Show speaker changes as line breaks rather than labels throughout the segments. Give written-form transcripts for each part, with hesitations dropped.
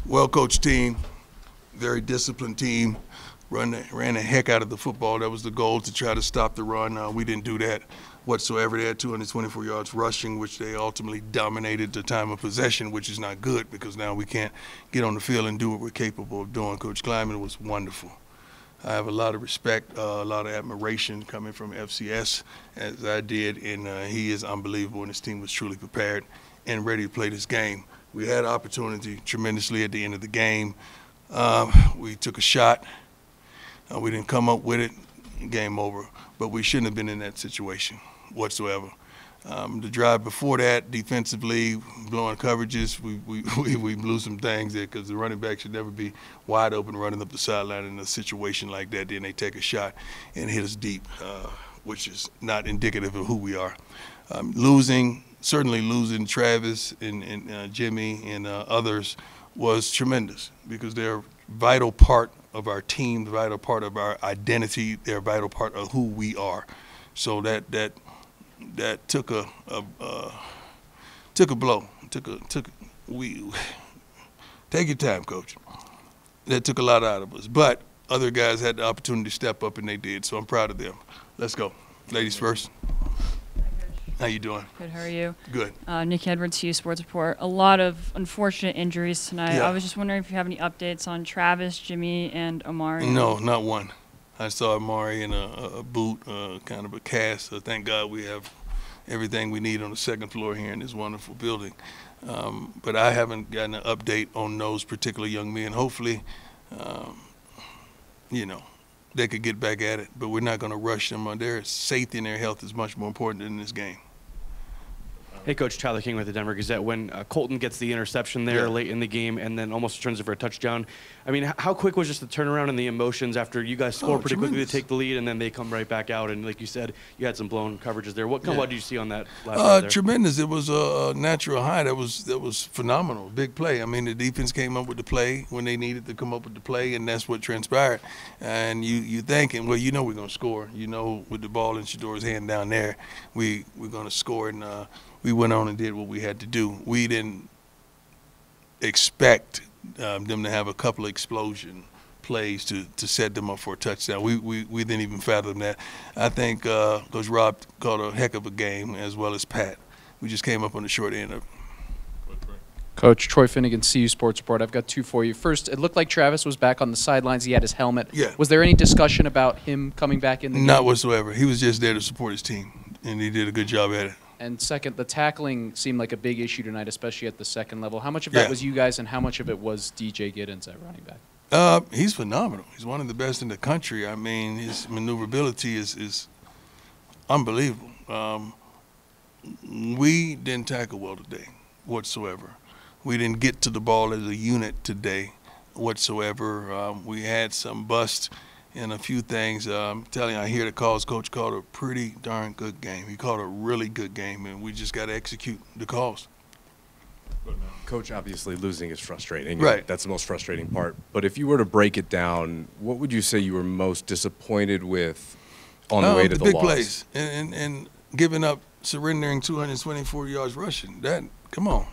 Well-coached team, very disciplined team, ran the heck out of the football. That was the goal, to try to stop the run. We didn't do that whatsoever. They had 224 yards rushing, which they ultimately dominated the time of possession, which is not good because now we can't get on the field and do what we're capable of doing. Coach Kleiman was wonderful. I have a lot of respect, a lot of admiration coming from FCS, as I did, and he is unbelievable, and his team was truly prepared and ready to play this game. We had opportunity tremendously at the end of the game. We took a shot. We didn't come up with it. Game over. But we shouldn't have been in that situation whatsoever. The drive before that, defensively, blowing coverages, we blew some things there because the running back should never be wide open running up the sideline in a situation like that. Then they take a shot and hit us deep, which is not indicative of who we are. Certainly losing Travis and Jimmy and others was tremendous because they're a vital part of our team, a vital part of our identity. They're a vital part of who we are. So that took a blow. Take your time, Coach. That took a lot out of us. But other guys had the opportunity to step up, and they did. So I'm proud of them. Let's go. Ladies first. How you doing?
Good. How are you?
Good.
Nick Edwards, CU Sports Report. A lot of unfortunate injuries tonight.
Yeah.
I was just wondering if you have any updates on Travis, Jimmy, and Amari.
No, not one. I saw Amari in a boot, kind of a cast. So thank God we have everything we need on the second floor here in this wonderful building. But I haven't gotten an update on those particular young men. Hopefully, they could get back at it. But we're not going to rush them. Their safety and their health is much more important in this game.
Hey, Coach, Tyler King with the Denver Gazette. When Colton gets the interception there late in the game and then almost returns it for a touchdown, I mean, how quick was just the turnaround and the emotions after you guys score pretty quickly to take the lead, and then they come right back out? And like you said, you had some blown coverages there. What did you see on that last drive there?
Tremendous. It was a natural high. That was phenomenal. Big play. I mean, the defense came up with the play when they needed to come up with the play, and that's what transpired. And you thinking, well, we're going to score. With the ball in Shedeur's hand down there, we're going to score. And we went on and did what we had to do. We didn't expect them to have a couple of explosion plays to set them up for a touchdown. We didn't even fathom that. I think Coach Rob called a heck of a game, as well as Pat. We just came up on the short end of it.
Coach Troy Finnegan, CU Sports Report. I've got two for you. First, it looked like Travis was back on the sidelines. He had his helmet.
Yeah.
Was there any discussion about him coming back in the game?
Not whatsoever. He was just there to support his team, and he did a good job at it.
And second, the tackling seemed like a big issue tonight, especially at the second level. How much of that was you guys, and how much of it was DJ Giddens at running back?
He's phenomenal. He's one of the best in the country. I mean, his maneuverability is unbelievable. We didn't tackle well today whatsoever. We didn't get to the ball as a unit today whatsoever. We had some busts and a few things. I'm telling you, I hear the calls. Coach called a pretty darn good game. He called a really good game, and we just got to execute the calls.
Coach, obviously losing is frustrating.
Right.
That's the most frustrating part. But if you were to break it down, what would you say you were most disappointed with on the way to the
big
loss?
plays and giving up, surrendering 224 yards rushing. Come on.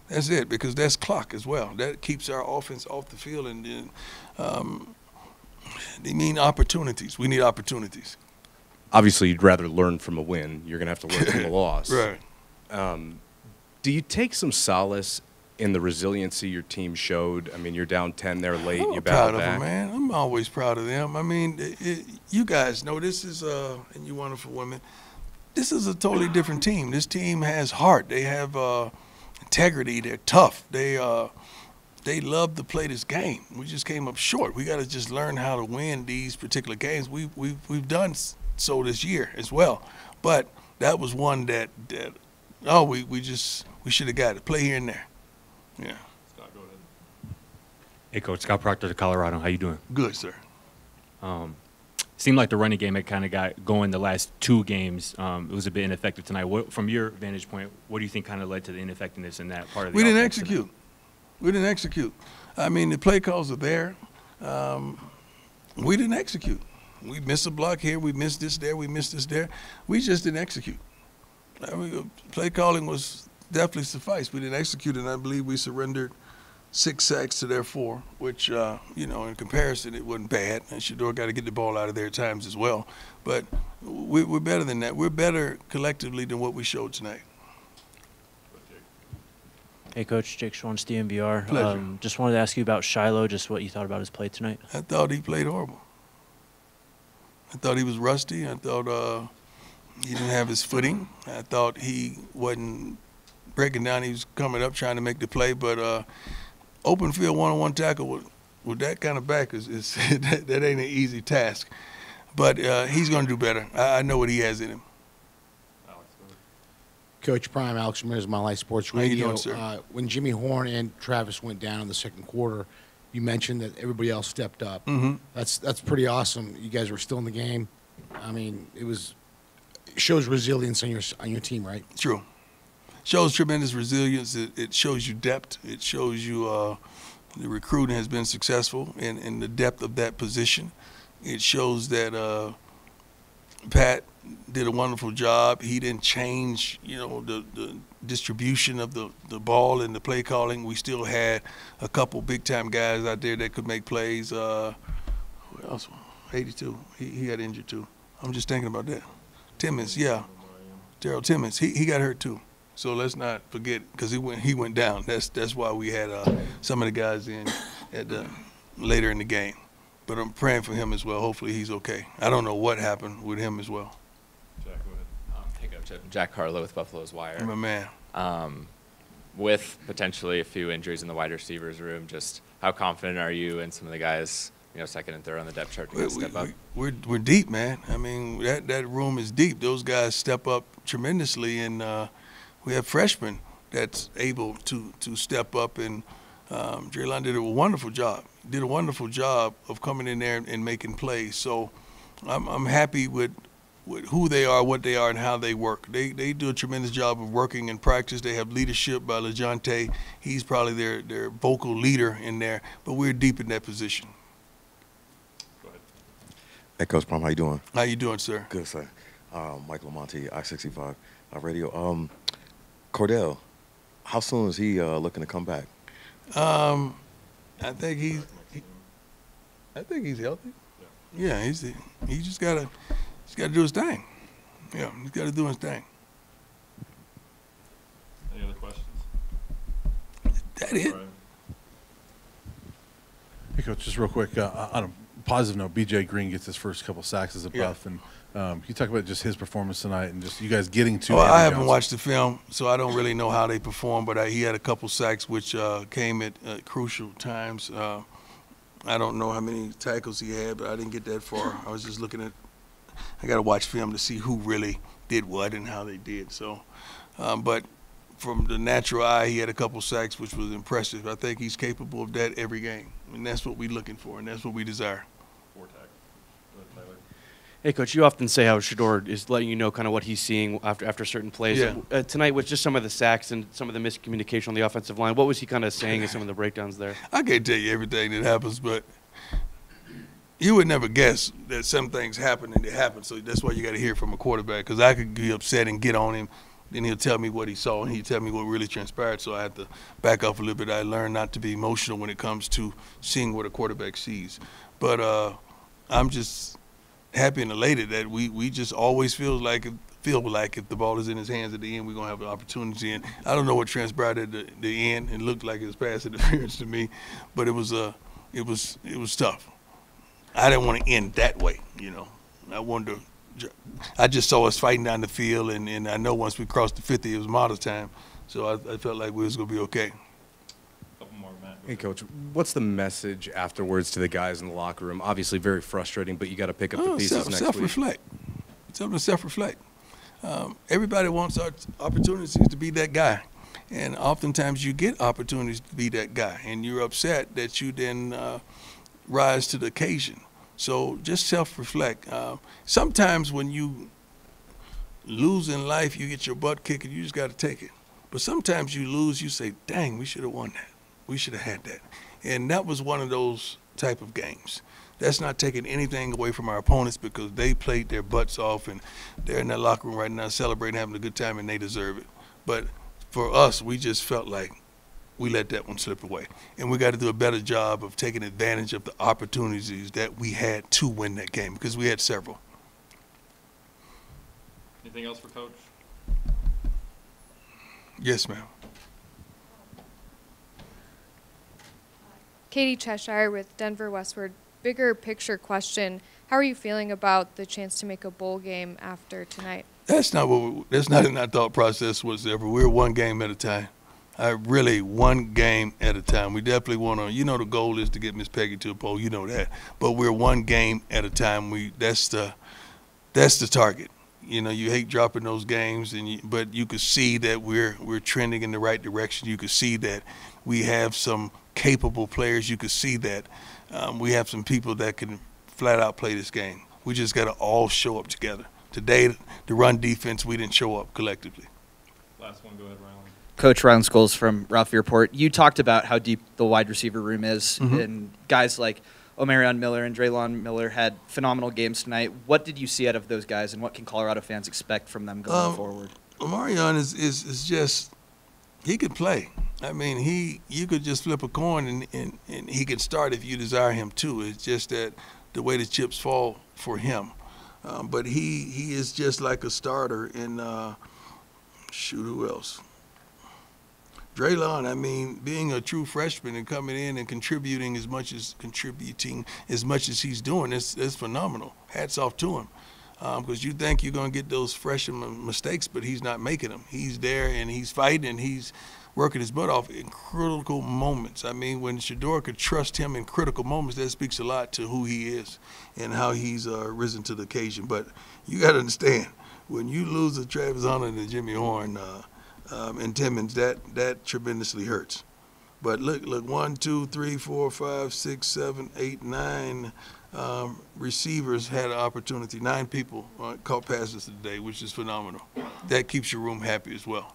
That's it, because that's clock as well. That keeps our offense off the field, and then they mean opportunities. We need opportunities.
Obviously, you'd rather learn from a win. You're going to have to learn from a loss.
Right.
Do you take some solace in the resiliency your team showed? I mean, you're down 10 there late. You battled
proud of
back.
them, man. I'm always proud of them. I mean, you guys know this is, and you wonderful women, this is a totally different team. This team has heart. They have integrity. They're tough. They love to play this game. We just came up short. We got to just learn how to win these particular games. We've done so this year as well, but that was one that we should have got it. Play here and there. Yeah.
Scott, go ahead. Hey, Coach. Scott Proctor to Colorado. How you doing?
Good, sir.
Seemed like the running game had kind of got going the last two games. It was a bit ineffective tonight. From your vantage point, what do you think kind of led to the ineffectiveness in that part of the
We didn't
offense
execute.
tonight?
We didn't execute. I mean, the play calls are there. We didn't execute. We missed a block here. We missed this there. We missed this there. We just didn't execute. Play calling was definitely suffice. We didn't execute, and I believe we surrendered 6 sacks to their 4, which, you know, in comparison, it wasn't bad. And Shedeur got to get the ball out of there at times as well. But we're better than that. We're better collectively than what we showed tonight.
Hey, Coach. Jake Schwanz, DNVR.
Pleasure.
Just wanted to ask you about Shiloh, just what you thought about his play tonight.
I thought he played horrible. I thought he was rusty. I thought he didn't have his footing. I thought he wasn't breaking down. He was coming up trying to make the play, but open field one-on-one tackle with that kind of back is that ain't an easy task. But he's going to do better. I know what he has in him.
Coach Prime, Alex Ramirez, My Life Sports
How you
Radio.
doing, sir?
When Jimmy Horn and Travis went down in the second quarter, you mentioned that everybody else stepped up.
Mm-hmm.
That's pretty awesome. You guys were still in the game. I mean, it shows resilience on your team, right?
True. Shows tremendous resilience. It shows you depth. It shows you the recruiting has been successful in the depth of that position. It shows that Pat did a wonderful job. He didn't change, you know, the distribution of the ball and the play calling. We still had a couple big-time guys out there that could make plays. Who else? 82. He got injured, too. I'm just thinking about that. Timmons, yeah. Daryl Timmons, he got hurt, too. So let's not forget, because he went down. That's why we had some of the guys in later in the game. But I'm praying for him as well. Hopefully he's okay. I don't know what happened with him as well.
Jack, go ahead. Hey, Coach. Jack Harlow with Buffalo's Wire.
I'm a man.
With potentially a few injuries in the wide receivers room, just how confident are you in some of the guys, you know, second and third on the depth chart to step up?
We're deep, man. I mean, that room is deep. Those guys step up tremendously, and we have freshmen that's able to step up, and Draylon did a wonderful job. Did a wonderful job of coming in there and making plays. So I'm happy with who they are, what they are, and how they work. They do a tremendous job of working in practice. They have leadership by LeJohntay. He's probably their vocal leader in there, but we're deep in that position.
Go ahead.
Hey, Coach Prime, how you doing?
How you doing, sir?
Good, sir. Mike Lamonte, I-65 Radio. Cordell, how soon is he looking to come back?
I think he's healthy. Yeah, he just gotta do his thing. Yeah, he's got to do his thing.
Any other questions?
That it.
Hey, Coach, just real quick, on a positive note, B.J. Green gets his first couple sacks as a buff, and can you talk about just his performance tonight and just you guys getting to
I haven't watched the film, so I don't really know how they performed, but he had a couple sacks which came at crucial times. I don't know how many tackles he had, but I didn't get that far. I was just looking at – I got to watch film to see who really did what and how they did. So, but from the natural eye, he had a couple sacks, which was impressive. I think he's capable of that every game, and that's what we're looking for, and that's what we desire.
Hey, Coach, you often say how Shedeur is letting you know kind of what he's seeing after certain plays.
Yeah.
Tonight with just some of the sacks and some of the miscommunication on the offensive line, what was he kind of saying in some of the breakdowns there?
I can't tell you everything that happens, but you would never guess that some things happen and they happen. So that's why you got to hear from a quarterback, because I could be upset and get on him. Then he'll tell me what he saw, and he'll tell me what really transpired. So I have to back off a little bit. I learned not to be emotional when it comes to seeing what a quarterback sees. But I'm just happy and elated that we just always feel like if the ball is in his hands at the end, we're gonna have an opportunity. And I don't know what transpired at the end. It looked like it was pass interference to me, but it was tough. I didn't want to end that way, you know. I just saw us fighting down the field, and I know once we crossed the 50, it was Marta's time, so I felt like we was gonna be okay.
Hey, Coach, what's the message afterwards to the guys in the locker room? Obviously very frustrating, but you got to pick up the pieces next week.
Self-reflect. Something to self-reflect. Everybody wants opportunities to be that guy, and oftentimes you get opportunities to be that guy, and you're upset that you then rise to the occasion. So just self-reflect. Sometimes when you lose in life, you get your butt kicked, and you just got to take it. But sometimes you lose, you say, dang, we should have won that. We should have had that. And that was one of those type of games. That's not taking anything away from our opponents, because they played their butts off, and they're in that locker room right now celebrating, having a good time, and they deserve it. But for us, we just felt like we let that one slip away. And we got to do a better job of taking advantage of the opportunities that we had to win that game, because we had several.
Anything else for Coach?
Yes, ma'am.
Katie Cheshire with Denver Westward. Bigger picture question. How are you feeling about the chance to make a bowl game after tonight?
That's not in our thought process whatsoever. We're one game at a time. Really one game at a time. We definitely want to, you know, the goal is to get Miss Peggy to a bowl, you know that. But we're one game at a time. That's the target. You know, you hate dropping those games, but you could see that we're trending in the right direction. You could see that we have some capable players. You could see that we have some people that can flat out play this game. We just got to all show up together. Today, the run defense, we didn't show up collectively.
Last one, go ahead, Ryan.
Coach Ryan Scholes from Ralphie Report. You talked about how deep the wide receiver room is, and guys like Omarion Miller and Draylon Miller had phenomenal games tonight. What did you see out of those guys, and what can Colorado fans expect from them going forward?
Omarion is just, he could play. I mean, you could just flip a coin and he could start if you desire him to. It's just that the way the chips fall for him. But he is just like a starter. And shoot, who else? Draylon, I mean, being a true freshman and coming in and contributing as much as he's doing, it's phenomenal. Hats off to him. Because you think you're going to get those freshman mistakes, but he's not making them. He's there and he's fighting and he's working his butt off in critical moments. I mean, when Shedeur could trust him in critical moments, that speaks a lot to who he is and how he's risen to the occasion. But you got to understand, when you lose to Travis Hunter and Jimmy Horn and Timmons, that tremendously hurts. But look, 1, 2, 3, 4, 5, 6, 7, 8, 9 receivers had an opportunity. 9 people caught passes today, which is phenomenal. That keeps your room happy as well.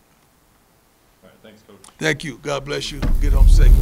All right, thanks, Coach.
Thank you. God bless you. Get home safe.